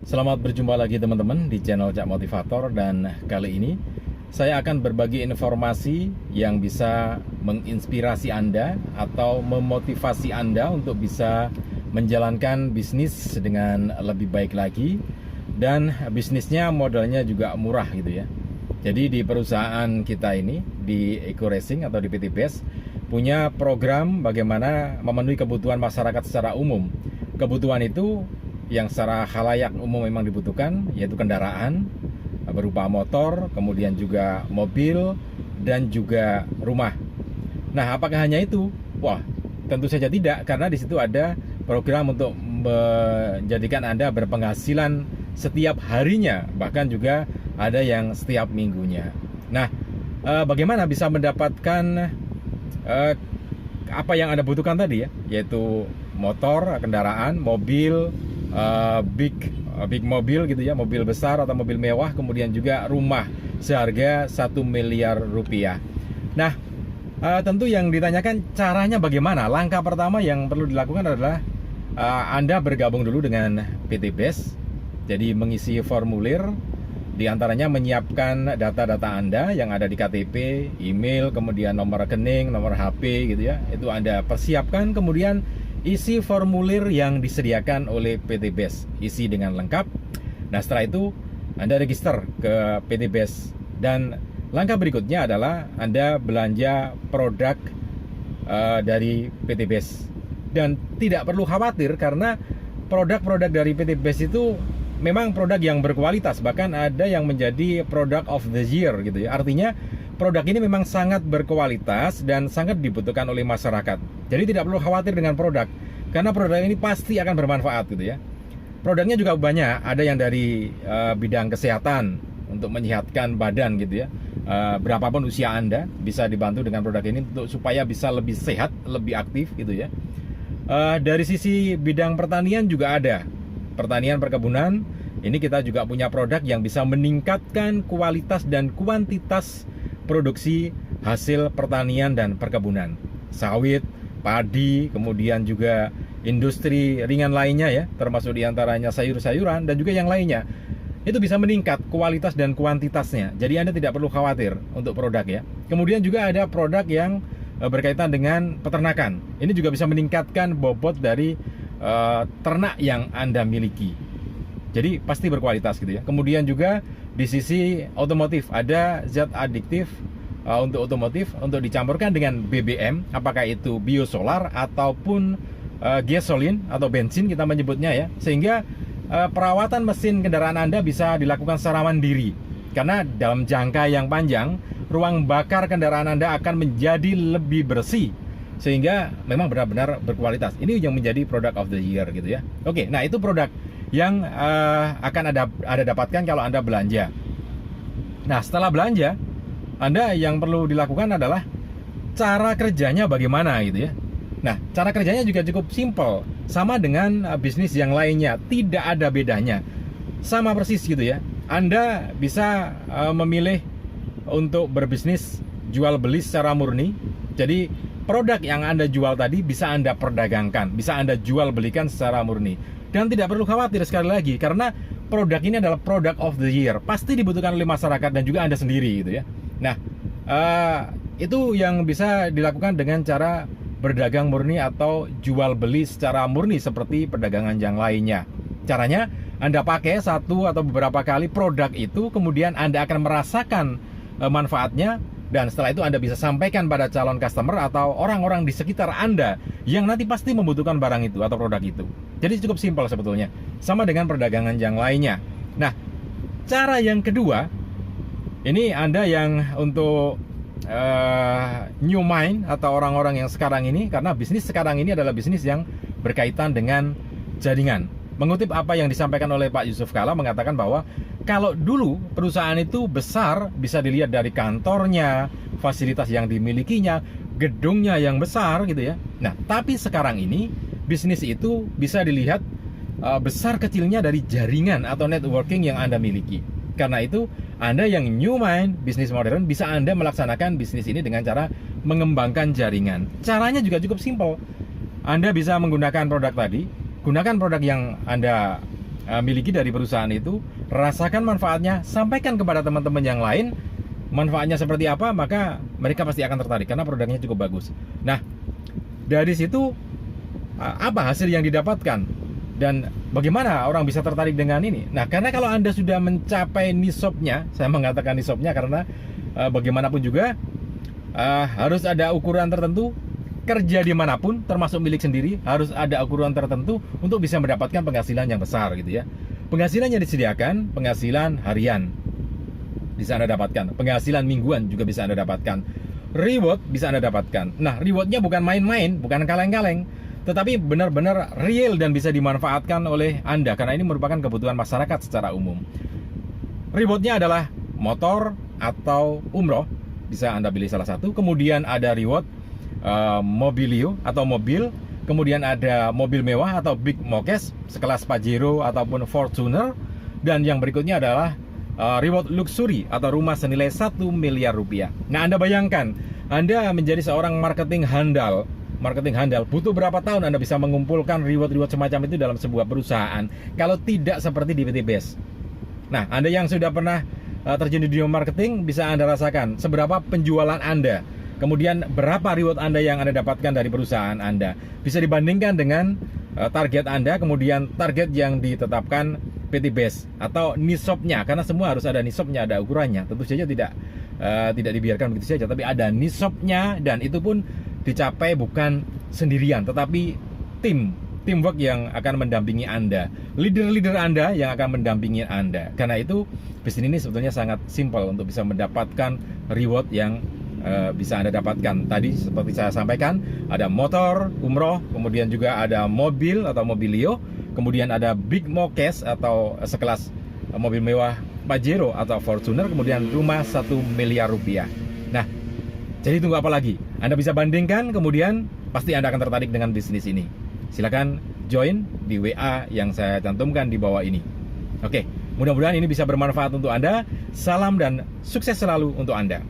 Selamat berjumpa lagi teman-teman di channel Cak Motivator, dan kali ini saya akan berbagi informasi yang bisa menginspirasi Anda atau memotivasi Anda untuk bisa menjalankan bisnis dengan lebih baik lagi, dan bisnisnya modalnya juga murah gitu ya. Jadi di perusahaan kita ini, di Eco Racing atau di PT BES, punya program bagaimana memenuhi kebutuhan masyarakat secara umum. Kebutuhan itu yang secara khalayak umum memang dibutuhkan, yaitu kendaraan berupa motor, kemudian juga mobil, dan juga rumah. Nah, apakah hanya itu? Wah, tentu saja tidak, karena di situ ada program untuk menjadikan Anda berpenghasilan setiap harinya, bahkan juga ada yang setiap minggunya. Nah, bagaimana bisa mendapatkan apa yang Anda butuhkan tadi ya, yaitu motor, kendaraan, mobil, big mobil gitu ya, mobil besar atau mobil mewah, kemudian juga rumah seharga 1 miliar rupiah. Nah, tentu yang ditanyakan caranya bagaimana. Langkah pertama yang perlu dilakukan adalah Anda bergabung dulu dengan PT BES. Jadi mengisi formulir, diantaranya menyiapkan data-data Anda yang ada di KTP, email, kemudian nomor rekening, nomor HP gitu ya. Itu Anda persiapkan, kemudian isi formulir yang disediakan oleh PT BES, isi dengan lengkap. Nah, setelah itu Anda register ke PT BES, dan langkah berikutnya adalah Anda belanja produk dari PT BES. Dan tidak perlu khawatir, karena produk-produk dari PT BES itu memang produk yang berkualitas, bahkan ada yang menjadi product of the year gitu ya. Artinya produk ini memang sangat berkualitas dan sangat dibutuhkan oleh masyarakat. Jadi tidak perlu khawatir dengan produk, karena produk ini pasti akan bermanfaat gitu ya. Produknya juga banyak, ada yang dari bidang kesehatan untuk menyehatkan badan gitu ya. Berapapun usia Anda bisa dibantu dengan produk ini untuk supaya bisa lebih sehat, lebih aktif gitu ya. Dari sisi bidang pertanian juga ada, pertanian perkebunan. Ini kita juga punya produk yang bisa meningkatkan kualitas dan kuantitas produksi hasil pertanian dan perkebunan, sawit, padi, kemudian juga industri ringan lainnya ya, termasuk diantaranya sayur-sayuran dan juga yang lainnya. Itu bisa meningkat kualitas dan kuantitasnya. Jadi Anda tidak perlu khawatir untuk produk ya. Kemudian juga ada produk yang berkaitan dengan peternakan. Ini juga bisa meningkatkan bobot dari ternak yang Anda miliki. Jadi pasti berkualitas gitu ya. Kemudian juga di sisi otomotif ada zat adiktif untuk otomotif, untuk dicampurkan dengan BBM, apakah itu biosolar ataupun gasolin atau bensin kita menyebutnya ya, sehingga perawatan mesin kendaraan Anda bisa dilakukan secara mandiri. Karena dalam jangka yang panjang, ruang bakar kendaraan Anda akan menjadi lebih bersih, sehingga memang benar-benar berkualitas. Ini yang menjadi product of the year gitu ya. Oke, nah itu produk yang akan ada dapatkan kalau Anda belanja. Nah, setelah belanja, Anda yang perlu dilakukan adalah cara kerjanya bagaimana gitu ya. Nah, cara kerjanya juga cukup simple, sama dengan bisnis yang lainnya, tidak ada bedanya, sama persis gitu ya. Anda bisa memilih untuk berbisnis jual beli secara murni. Jadi produk yang Anda jual tadi bisa Anda perdagangkan, bisa Anda jual belikan secara murni. Dan tidak perlu khawatir sekali lagi, karena produk ini adalah product of the year, pasti dibutuhkan oleh masyarakat dan juga Anda sendiri gitu ya. Nah, itu yang bisa dilakukan dengan cara berdagang murni atau jual beli secara murni seperti perdagangan yang lainnya. Caranya, Anda pakai satu atau beberapa kali produk itu, kemudian Anda akan merasakan manfaatnya, dan setelah itu Anda bisa sampaikan pada calon customer atau orang-orang di sekitar Anda yang nanti pasti membutuhkan barang itu atau produk itu. Jadi cukup simpel sebetulnya, sama dengan perdagangan yang lainnya. Nah, cara yang kedua, ini Anda yang untuk new mind atau orang-orang yang sekarang ini, karena bisnis sekarang ini adalah bisnis yang berkaitan dengan jaringan. Mengutip apa yang disampaikan oleh Pak Yusuf Kala, mengatakan bahwa kalau dulu perusahaan itu besar, bisa dilihat dari kantornya, fasilitas yang dimilikinya, gedungnya yang besar gitu ya. Nah, tapi sekarang ini bisnis itu bisa dilihat besar kecilnya dari jaringan atau networking yang Anda miliki. Karena itu, Anda yang new mind, bisnis modern, bisa Anda melaksanakan bisnis ini dengan cara mengembangkan jaringan. Caranya juga cukup simpel. Anda bisa menggunakan produk tadi, gunakan produk yang Anda miliki dari perusahaan itu, rasakan manfaatnya, sampaikan kepada teman-teman yang lain manfaatnya seperti apa, maka mereka pasti akan tertarik karena produknya cukup bagus. Nah, dari situ apa hasil yang didapatkan dan bagaimana orang bisa tertarik dengan ini? Nah, karena kalau Anda sudah mencapai nisopnya, saya mengatakan nisopnya karena bagaimanapun juga harus ada ukuran tertentu. Kerja dimanapun, termasuk milik sendiri, harus ada ukuran tertentu untuk bisa mendapatkan penghasilan yang besar gitu ya. Penghasilan yang disediakan, penghasilan harian bisa Anda dapatkan, penghasilan mingguan juga bisa Anda dapatkan, reward bisa Anda dapatkan. Nah, rewardnya bukan main-main, bukan kaleng-kaleng, tetapi benar-benar real dan bisa dimanfaatkan oleh Anda karena ini merupakan kebutuhan masyarakat secara umum. Rewardnya adalah motor atau umroh, bisa Anda pilih salah satu. Kemudian ada reward mobilio atau mobil, kemudian ada mobil mewah atau big mokes sekelas Pajero ataupun Fortuner, dan yang berikutnya adalah reward luxury atau rumah senilai 1 miliar rupiah. Nah, Anda bayangkan, Anda menjadi seorang marketing handal, butuh berapa tahun Anda bisa mengumpulkan reward-reward semacam itu dalam sebuah perusahaan kalau tidak seperti di PT Best. Nah, Anda yang sudah pernah terjun di dunia marketing, bisa Anda rasakan seberapa penjualan Anda, kemudian berapa reward Anda yang Anda dapatkan dari perusahaan Anda. Bisa dibandingkan dengan target Anda, kemudian target yang ditetapkan PT Best atau nisopnya, karena semua harus ada nisopnya, ada ukurannya. Tentu saja tidak dibiarkan begitu saja, tapi ada nisopnya, dan itu pun dicapai bukan sendirian, tetapi teamwork yang akan mendampingi Anda, leader-leader Anda yang akan mendampingi Anda. Karena itu bisnis ini sebetulnya sangat simpel untuk bisa mendapatkan reward yang bisa Anda dapatkan. Tadi seperti saya sampaikan, ada motor, umroh, kemudian juga ada mobil atau mobilio, kemudian ada big mokes atau sekelas mobil mewah Pajero atau Fortuner, kemudian rumah 1 miliar rupiah. Nah, jadi tunggu apa lagi? Anda bisa bandingkan, kemudian pasti Anda akan tertarik dengan bisnis ini. Silakan join di WA yang saya cantumkan di bawah ini. Oke, mudah-mudahan ini bisa bermanfaat untuk Anda. Salam dan sukses selalu untuk Anda.